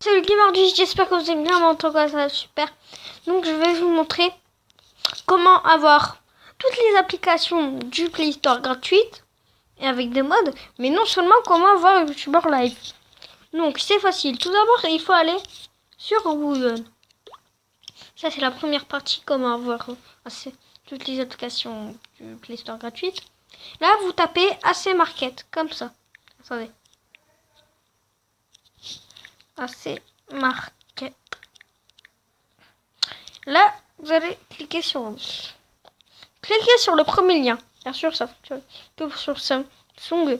c'est le Gamer10, j'espère que vous aimez bien, mais en tout cas ça va super. Donc je vais vous montrer comment avoir toutes les applications du Play Store gratuites et avec des mods, mais non seulement comment avoir YouTuber Live. Donc c'est facile, tout d'abord il faut aller sur Google. Ça c'est la première partie, comment avoir toutes les applications du Play Store gratuites. Là vous tapez AC Market, comme ça. Attendez. AC Market. Là, vous allez cliquer sur le premier lien. Bien sûr, ça fonctionne que sur Samsung,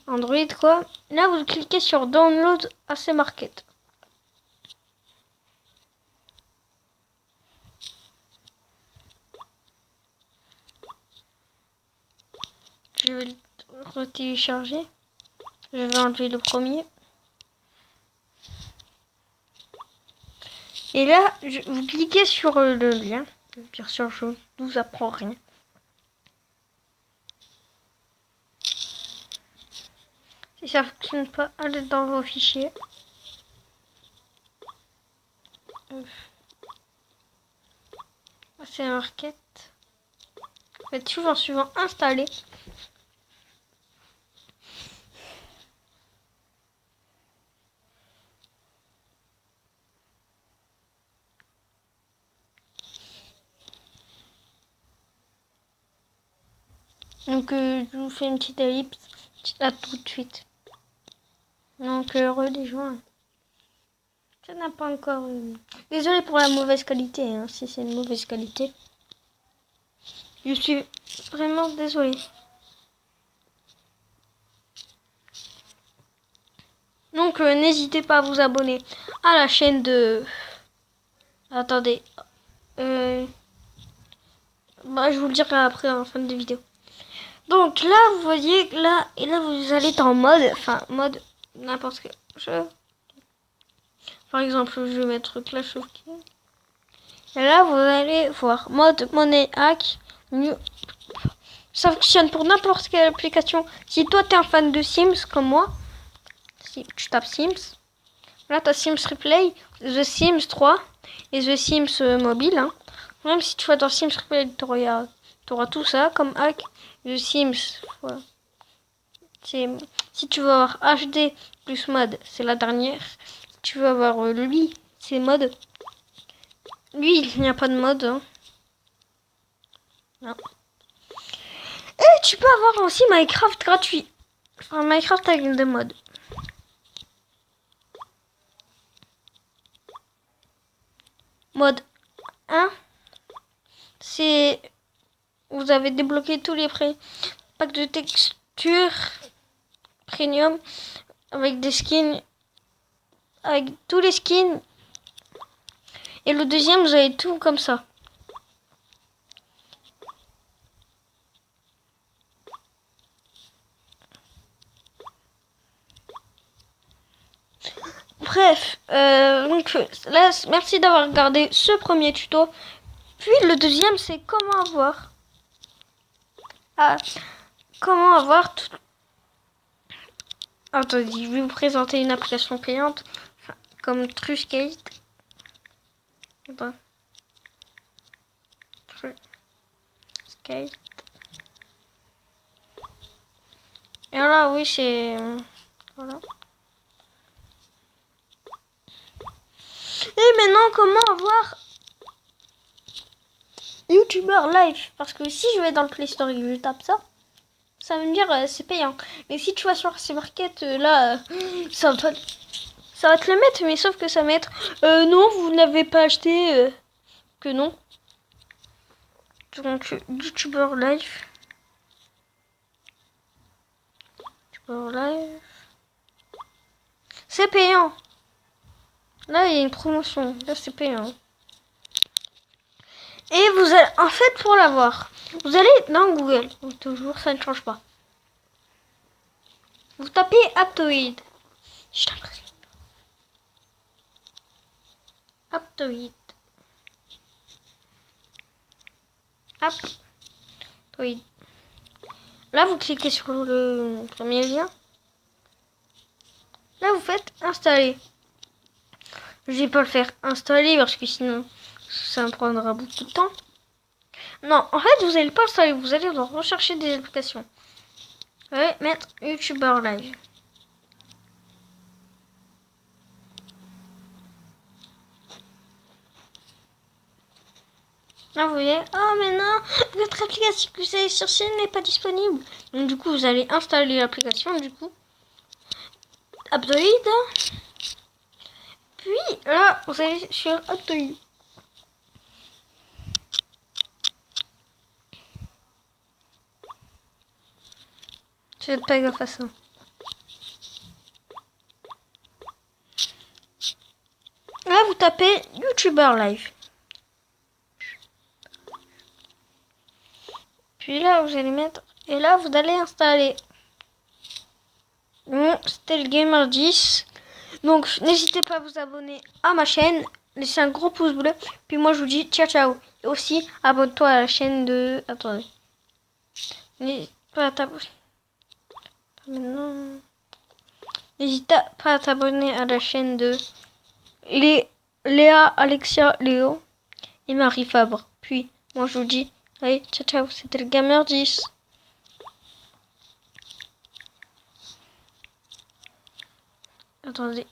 Android, quoi. Là, vous cliquez sur Download AC Market. Je vais le retélécharger. Je vais enlever le premier. Et là, vous cliquez sur le lien. Bien sûr, je ne vous apprends rien. Si ça ne fonctionne pas, allez dans vos fichiers. C'est un Market. Faites toujours suivant installer. Donc je vous fais une petite ellipse là tout de suite. Donc rejoins. Ça n'a pas encore. Désolé pour la mauvaise qualité, hein, si c'est une mauvaise qualité. Je suis vraiment désolé. Donc n'hésitez pas à vous abonner à la chaîne de. Attendez. Je vous le dirai après en fin de vidéo. Donc là vous voyez là et là vous allez dans mode, mode n'importe quel jeu. Par exemple je vais mettre Clash of Clans. Et là vous allez voir mode monnaie hack. Ça fonctionne pour n'importe quelle application. Si toi t'es un fan de Sims comme moi, si tu tapes Sims, là t'as Sims Replay, The Sims 3 et The Sims mobile. Hein. Même si tu vas dans Sims Replay, t'auras tout ça comme hack. The Sims. Voilà. Si tu veux avoir HD plus mode, c'est la dernière. Si tu veux avoir lui, c'est mode. Lui, il n'y a pas de mode. Hein. Non. Et tu peux avoir aussi Minecraft gratuit. Enfin, Minecraft avec des mods. Mode 1, c'est... Vous avez débloqué tous les packs de textures premium avec des skins, avec tous les skins. Et le deuxième, vous avez tout comme ça. Bref, donc là, merci d'avoir regardé ce premier tuto. Puis le deuxième, c'est comment avoir tout. Attendez, je vais vous présenter une application payante, comme Truskate. Truskate. Et là, oui, c'est... Voilà. Et maintenant, comment avoir YouTuber Live? Parce que si je vais dans le Play Store et que je tape ça, ça veut me dire c'est payant. Mais si tu vas sur ces markets, là, ça va te le mettre, mais sauf que ça va mettre non, vous n'avez pas acheté, que non. Donc, YouTuber Live. YouTuber Live. C'est payant. Là, il y a une promotion. Là, c'est payant. Et vous allez, en fait, pour l'avoir, vous allez dans Google. Donc, toujours, ça ne change pas. Vous tapez Aptoid. Je t'imprime. Aptoid. Aptoid. Là, vous cliquez sur le premier lien. Là, vous faites installer. Je vais pas le faire installer parce que sinon ça me prendra beaucoup de temps. Non, en fait, vous allez pas installer, vous allez devoir rechercher des applications. Vous allez mettre YouTuber Live. Là, vous voyez, oh mais non, votre application que vous allez chercher n'est pas disponible. Donc du coup, vous allez installer l'application, du coup, Aptoide. Puis là, vous allez sur Aptoide. Faites pas gaffe à ça. Là, vous tapez YouTuber Live. Puis là, vous allez mettre... Et là, vous allez installer. Bon, c'était le Gamer 10. Donc, n'hésitez pas à vous abonner à ma chaîne. Laissez un gros pouce bleu. Puis moi, je vous dis ciao, ciao. Et aussi, abonne-toi à la chaîne de... Attendez. N'hésite pas à t'abonner. Maintenant... N'hésite pas à t'abonner à la chaîne de Léa, Alexia, Léo et Marie Fabre. Puis, moi, je vous dis... Allez, ciao, ciao. C'était le Gamer 10. Attendez,